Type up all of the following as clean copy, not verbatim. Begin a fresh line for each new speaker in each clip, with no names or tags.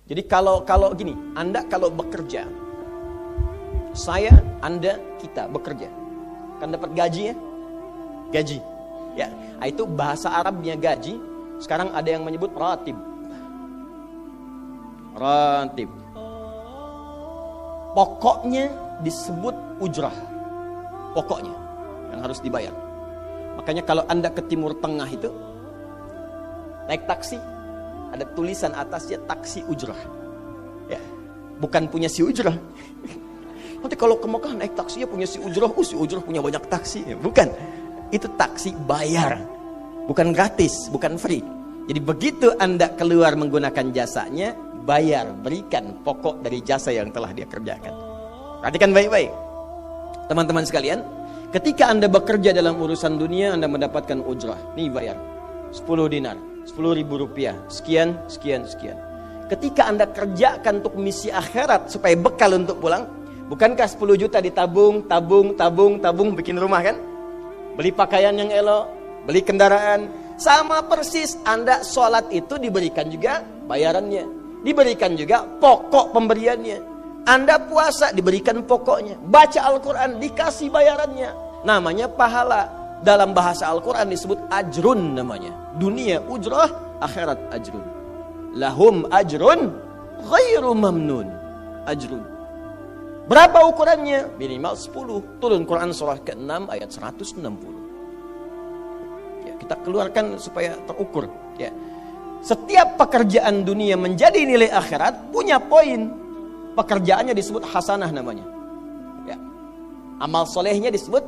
Jadi kalau gini, Anda kalau bekerja, saya, Anda, kita bekerja, kan dapat gaji ya? Gaji. Ya, itu bahasa Arabnya gaji. Sekarang ada yang menyebut ratib. Ratib. Pokoknya disebut ujrah. Pokoknya yang harus dibayar. Makanya kalau Anda ke Timur Tengah itu naik taksi, ada tulisan atasnya taksi ujrah. Ya, bukan punya si ujrah. Nanti kalau ke Mekah naik taksinya punya si ujrah, si ujrah punya banyak taksi. Ya, bukan. Itu taksi bayar. Bukan gratis, bukan free. Jadi begitu Anda keluar menggunakan jasanya, bayar, berikan pokok dari jasa yang telah dia kerjakan. Perhatikan baik-baik. Teman-teman sekalian, ketika Anda bekerja dalam urusan dunia, Anda mendapatkan ujrah. Nih bayar, 10 dinar, 10.000 rupiah, sekian. Ketika Anda kerjakan untuk misi akhirat supaya bekal untuk pulang, bukankah 10 juta ditabung, tabung, bikin rumah kan? Beli pakaian yang elok, beli kendaraan. Sama persis Anda sholat itu diberikan juga bayarannya, diberikan juga pokok pemberiannya. Anda puasa diberikan pokoknya, baca Al-Quran dikasih bayarannya. Namanya pahala. Dalam bahasa Al-Quran disebut ajrun namanya. Dunia ujrah, akhirat ajrun. Lahum ajrun ghairu mamnun. Ajrun. Berapa ukurannya? Minimal 10. Turun Quran surah ke-6 ayat 160. Ya, kita keluarkan supaya terukur. Ya. Setiap pekerjaan dunia menjadi nilai akhirat punya poin. Pekerjaannya disebut hasanah namanya. Ya. Amal solehnya disebut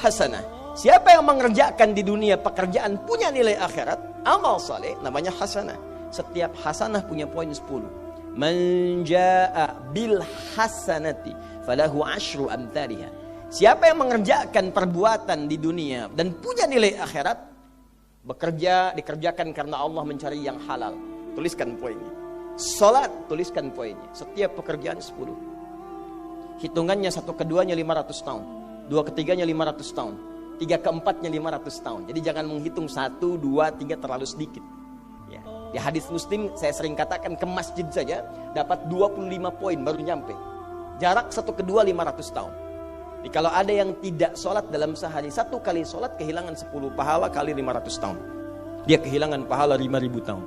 hasanah. Siapa yang mengerjakan di dunia pekerjaan punya nilai akhirat, amal soleh namanya hasanah. Setiap hasanah punya poin 10. Man jaa bil hasanati falahu asyru amthaliha. Siapa yang mengerjakan perbuatan di dunia dan punya nilai akhirat, bekerja dikerjakan karena Allah mencari yang halal. Tuliskan poinnya. Salat, tuliskan poinnya. Setiap pekerjaan 10. Hitungannya 1 keduanya 500 tahun, 2 ketiganya 500 tahun, 3 keempatnya 500 tahun. Jadi jangan menghitung 1, 2, 3 terlalu sedikit. Ya. Di hadis Muslim saya sering katakan ke masjid saja dapat 25 poin baru nyampe. Jarak 1 kedua 500 tahun. Jadi kalau ada yang tidak sholat dalam sehari, 1 kali sholat kehilangan 10 pahala kali 500 tahun. Dia kehilangan pahala 5.000 tahun.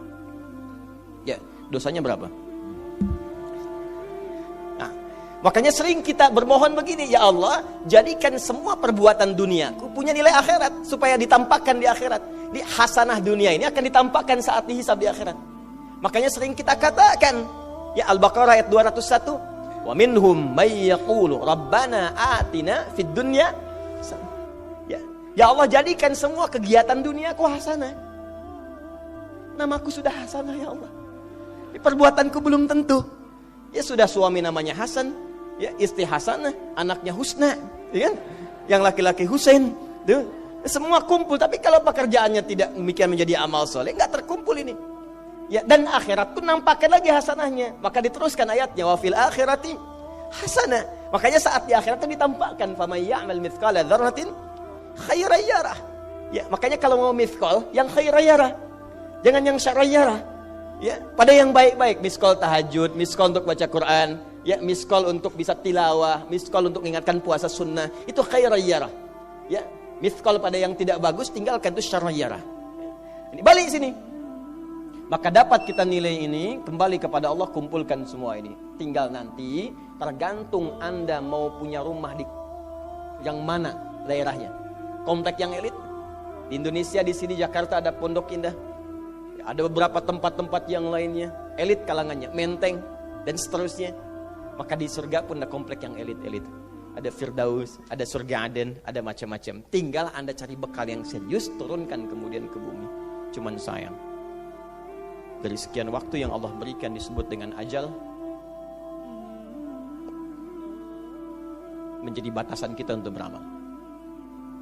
Ya, dosanya berapa? Nah, makanya sering kita bermohon begini, ya Allah, jadikan semua perbuatan duniaku punya nilai akhirat supaya ditampakkan di akhirat. Di hasanah dunia ini akan ditampakkan saat dihisab di akhirat. Makanya sering kita katakan, ya Al-Baqarah ayat 201, wa minhum may yaqulu rabbana atina fid dunya. Ya Allah, jadikan semua kegiatan duniaku hasanah. Namaku sudah hasanah ya Allah. Perbuatanku belum tentu. Ya sudah suami namanya Hasan, ya istri Hasanah, anaknya Husna, ya kan? Yang laki-laki Husain, tuh. Semua kumpul, tapi kalau pekerjaannya tidak demikian menjadi amal soleh, nggak terkumpul ini. Ya, dan akhirat pun nampakkan lagi hasanahnya. Maka diteruskan ayatnya, wa fil akhirati hasanah. Makanya saat di akhirat itu ditampakkan, faman ya'mal mithqala dzarratin khairan yarah. Ya, makanya kalau mau mithqal, yang khairan yarah. Jangan yang syarran yarah. Ya, pada yang baik-baik, miskol tahajud, miskol untuk baca Quran, ya, miskol untuk bisa tilawah, miskol untuk mengingatkan puasa sunnah, itu khairan yarah. Ya, miskol pada yang tidak bagus, tinggalkan, itu syarran yarah. Ini balik sini. Maka dapat kita nilai ini, kembali kepada Allah, kumpulkan semua ini. Tinggal nanti, tergantung Anda mau punya rumah di yang mana daerahnya. Komplek yang elit. Di Indonesia, di sini Jakarta ada Pondok Indah. Ada beberapa tempat-tempat yang lainnya, elit kalangannya, Menteng, dan seterusnya. Maka di surga pun ada komplek yang elit-elit. Ada Firdaus, ada surga Aden, ada macam-macam. Tinggal Anda cari bekal yang serius, turunkan kemudian ke bumi. Cuman sayang, dari sekian waktu yang Allah berikan disebut dengan ajal, menjadi batasan kita untuk beramal.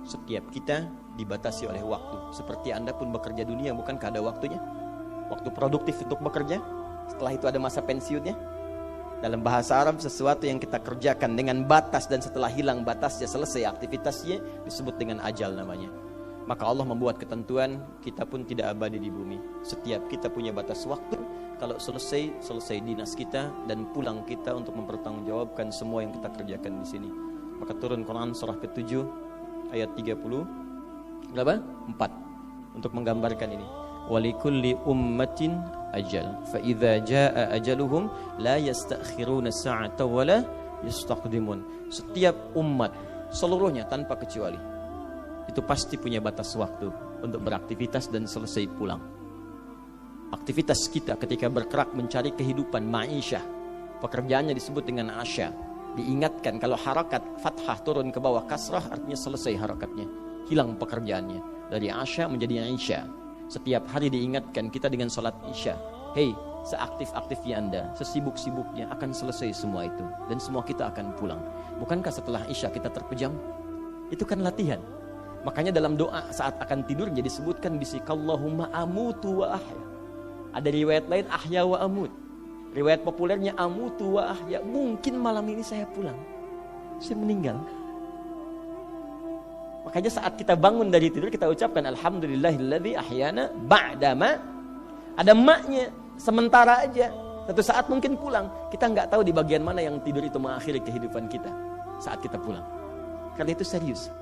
Setiap kita dibatasi oleh waktu. Seperti Anda pun bekerja dunia, bukankah ada waktunya? Waktu produktif untuk bekerja, setelah itu ada masa pensiunnya. Dalam bahasa Arab, sesuatu yang kita kerjakan dengan batas dan setelah hilang batasnya, selesai aktivitasnya, disebut dengan ajal namanya. Maka Allah membuat ketentuan, kita pun tidak abadi di bumi. Setiap kita punya batas waktu, kalau selesai dinas kita dan pulang kita untuk mempertanggungjawabkan semua yang kita kerjakan di sini. Maka turun Quran surah ke-7 ayat 30 berapa? 4 untuk menggambarkan ini. Walikulli ummatin ajal fa idza jaa ajaluhum la yastakhiruna sa'ata wa la yastaqdimun. Setiap umat seluruhnya tanpa kecuali itu pasti punya batas waktu untuk beraktivitas dan selesai pulang. Aktivitas kita ketika bergerak mencari kehidupan ma'isyah, pekerjaannya disebut dengan asya. Diingatkan kalau harakat fathah turun ke bawah kasrah artinya selesai harakatnya, hilang pekerjaannya. Dari asya menjadi isya. Setiap hari diingatkan kita dengan salat isya. Hei, seaktif-aktifnya Anda, sesibuk-sibuknya akan selesai semua itu dan semua kita akan pulang. Bukankah setelah isya kita terpejam? Itu kan latihan. Makanya dalam doa saat akan tidur jadi disebutkan bisikallahumma amutu wa ahya. Ada riwayat lain ahya wa amut. Riwayat populernya amutu wa ahya. Mungkin malam ini saya pulang, saya meninggal. Makanya saat kita bangun dari tidur kita ucapkan alhamdulillahilladzi ahyana ba'dama. Ada maknya, sementara aja. Satu saat mungkin pulang. Kita nggak tahu di bagian mana yang tidur itu mengakhiri kehidupan kita saat kita pulang. Karena itu serius.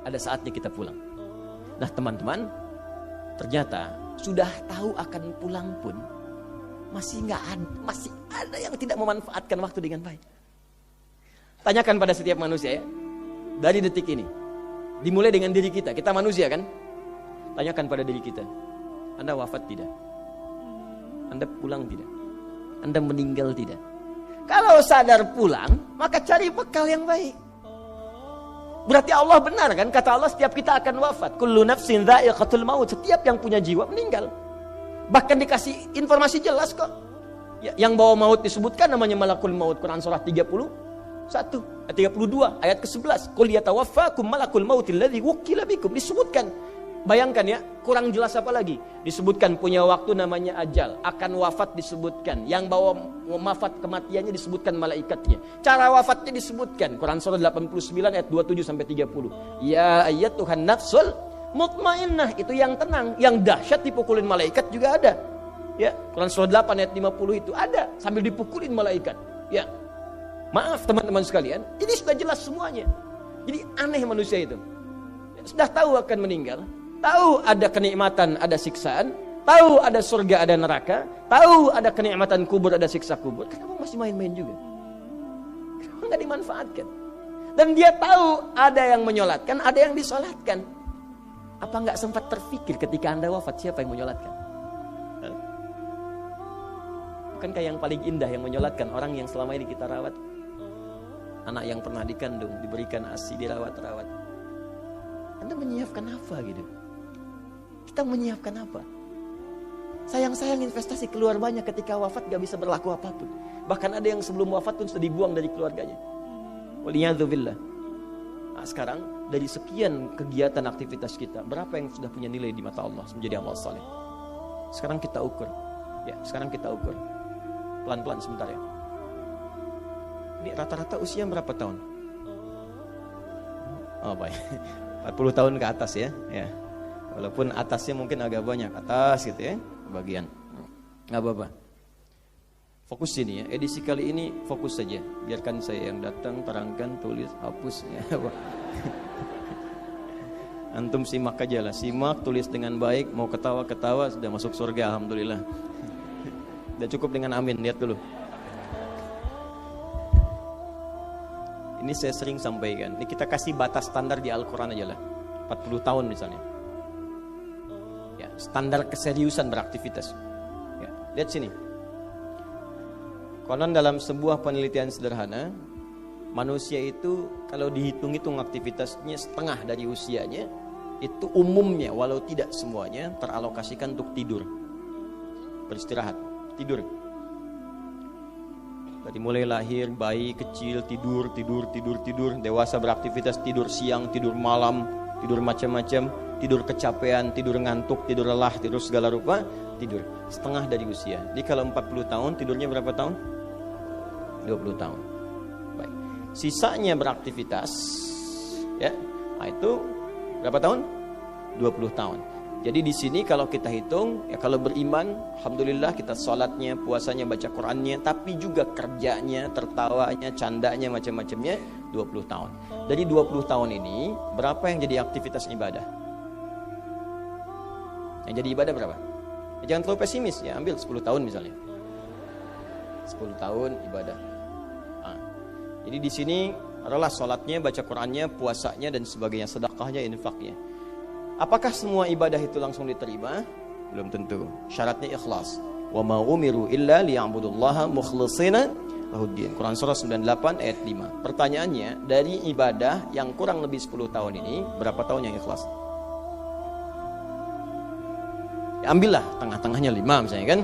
Ada saatnya kita pulang. Nah teman-teman, ternyata sudah tahu akan pulang pun masih ada yang tidak memanfaatkan waktu dengan baik. Tanyakan pada setiap manusia ya. Dari detik ini. Dimulai dengan diri kita. Kita manusia kan? Tanyakan pada diri kita. Anda wafat tidak? Anda pulang tidak? Anda meninggal tidak? Kalau sadar pulang, maka cari bekal yang baik. Berarti Allah benar kan? Kata Allah setiap kita akan wafat. Kullu nafsin dha'iqatul maut. Setiap yang punya jiwa meninggal. Bahkan dikasih informasi jelas kok. Ya, yang bawa maut disebutkan namanya malakul maut. Quran surah 32 ayat ke-11. Qul yatawaffakum malakul mautil ladzi wukila bikum. Disebutkan. Bayangkan ya, kurang jelas apa lagi? Disebutkan punya waktu namanya ajal, akan wafat disebutkan, yang bawa wafat kematiannya disebutkan malaikatnya. Cara wafatnya disebutkan, Quran surah 89 ayat 27 sampai 30. Ya ayyatuhan nafsul mutmainnah, itu yang tenang, yang dahsyat dipukulin malaikat juga ada. Ya, Quran surah 8 ayat 50 itu ada sambil dipukulin malaikat. Ya. Maaf teman-teman sekalian, ini sudah jelas semuanya. Jadi aneh manusia itu. Sudah tahu akan meninggal, tahu ada kenikmatan, ada siksaan, tahu ada surga, ada neraka, tahu ada kenikmatan kubur, ada siksa kubur. Kenapa masih main-main juga? Kenapa nggak dimanfaatkan? Dan dia tahu ada yang menyolatkan, ada yang disolatkan. Apa nggak sempat terfikir ketika Anda wafat siapa yang menyolatkan? Bukankah yang paling indah yang menyolatkan orang yang selama ini kita rawat? Anak yang pernah dikandung, diberikan ASI, dirawat-rawat. Anda menyiapkan apa gitu? Kita menyiapkan apa? Sayang-sayang investasi keluar banyak ketika wafat gak bisa berlaku apapun. Bahkan ada yang sebelum wafat pun sudah dibuang dari keluarganya. Waliyadzubillah. Nah, sekarang dari sekian kegiatan aktivitas kita, berapa yang sudah punya nilai di mata Allah menjadi amal saleh? Sekarang kita ukur. Ya, sekarang kita ukur. Pelan-pelan sebentar ya. Ini rata-rata usia berapa tahun? Oh baik, 40 tahun ke atas ya. Ya. Walaupun atasnya mungkin agak banyak, atas gitu ya, bagian. Nggak apa-apa. Fokus sini ya, edisi kali ini fokus saja. Biarkan saya yang datang, terangkan, tulis, hapus ya. Antum simak aja lah, simak, tulis dengan baik, mau ketawa-ketawa, sudah masuk surga, alhamdulillah. Sudah cukup dengan amin, lihat dulu. Ini saya sering sampaikan, ini kita kasih batas standar di Al-Quran aja lah, 40 tahun misalnya. Ya, standar keseriusan beraktivitas. Ya, lihat sini. Konon dalam sebuah penelitian sederhana, manusia itu kalau dihitung-hitung aktivitasnya setengah dari usianya, itu umumnya walau tidak semuanya teralokasikan untuk tidur, beristirahat, tidur. Dari mulai lahir, bayi kecil tidur, dewasa beraktivitas, tidur siang, tidur malam, tidur macam-macam, tidur kecapean, tidur ngantuk, tidur lelah, tidur segala rupa, tidur. Setengah dari usia. Jadi kalau 40 tahun, tidurnya berapa tahun? 20 tahun. Baik. Sisanya beraktivitas, ya. Nah itu berapa tahun? 20 tahun. Jadi di sini kalau kita hitung, ya kalau beriman, alhamdulillah kita sholatnya, puasanya, baca Qur'annya, tapi juga kerjanya, tertawanya, candanya, macam-macamnya 20 tahun. Dari 20 tahun ini, berapa yang jadi aktivitas ibadah? Yang jadi ibadah berapa? Ya, jangan terlalu pesimis ya, ambil 10 tahun misalnya. 10 tahun ibadah. Nah, jadi di sini adalah sholatnya, baca Qur'annya, puasanya, dan sebagainya, sedekahnya, infaknya. Apakah semua ibadah itu langsung diterima? Belum tentu. Syaratnya ikhlas. Wa ma umiru illa liya'budullaha mukhlishina lahuddin. Quran surah 98 ayat 5. Pertanyaannya, dari ibadah yang kurang lebih 10 tahun ini, berapa tahun yang ikhlas? Ya, ambillah tengah-tengahnya 5 misalnya kan.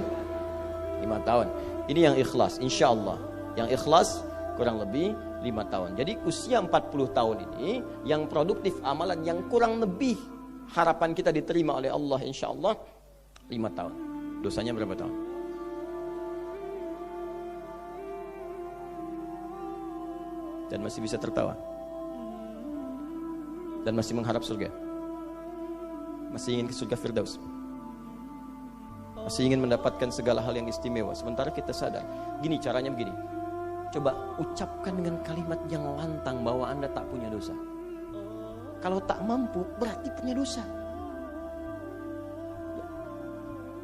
5 tahun. Ini yang ikhlas, insyaallah. Yang ikhlas kurang lebih 5 tahun. Jadi usia 40 tahun ini yang produktif amalan yang kurang lebih harapan kita diterima oleh Allah insyaallah 5 tahun. Dosanya berapa tahun? Dan masih bisa tertawa. Dan masih mengharap surga. Masih ingin ke surga Firdaus. Masih ingin mendapatkan segala hal yang istimewa. Sementara kita sadar, gini caranya begini. Coba ucapkan dengan kalimat yang lantang bahwa Anda tak punya dosa. Kalau tak mampu, berarti punya dosa.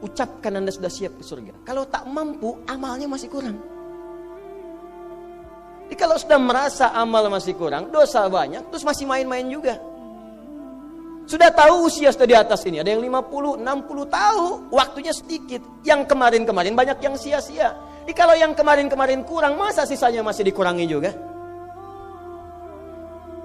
Ucapkan Anda sudah siap ke surga. Kalau tak mampu, amalnya masih kurang. Jadi kalau sudah merasa amal masih kurang, dosa banyak, terus masih main-main juga. Sudah tahu usia sudah di atas ini, ada yang 50, 60 tahu, waktunya sedikit. Yang kemarin-kemarin banyak yang sia-sia. Jadi kalau yang kemarin-kemarin kurang, masa sisanya masih dikurangi juga?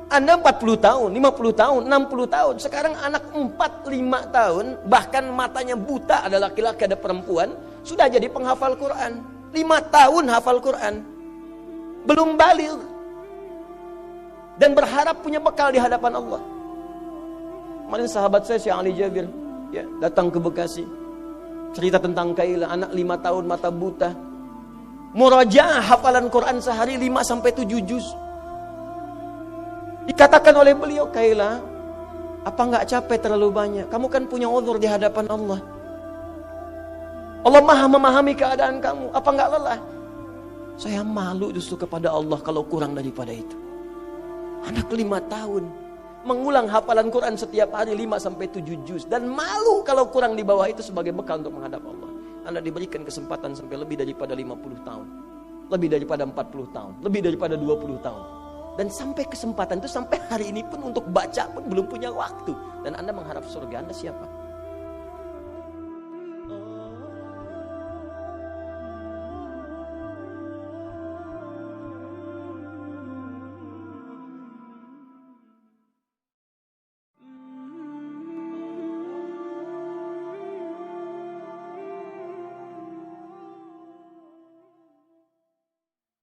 Anda 40 tahun, 50 tahun, 60 tahun. Sekarang anak 4-5 tahun, bahkan matanya buta, ada laki-laki, ada perempuan, sudah jadi penghafal Quran. 5 tahun hafal Quran. Belum baligh. Dan berharap punya bekal di hadapan Allah. Kemarin sahabat saya, Syekh Ali Jabir, ya, datang ke Bekasi. Cerita tentang Kaila, anak 5 tahun, mata buta. Murajaah hafalan Quran sehari 5-7 juz. Dikatakan oleh beliau, Kaila, apa enggak capek terlalu banyak? Kamu kan punya uzur di hadapan Allah. Allah Maha memahami keadaan kamu. Apa enggak lelah? Saya malu justru kepada Allah kalau kurang daripada itu. Anak 5 tahun mengulang hafalan Quran setiap hari 5-7 juz dan malu kalau kurang di bawah itu sebagai bekal untuk menghadap Allah. Anda diberikan kesempatan sampai lebih daripada 50 tahun. Lebih daripada 40 tahun, lebih daripada 20 tahun. Dan sampai kesempatan itu, sampai hari ini pun untuk baca pun belum punya waktu. Dan Anda mengharap surga, Anda siapa?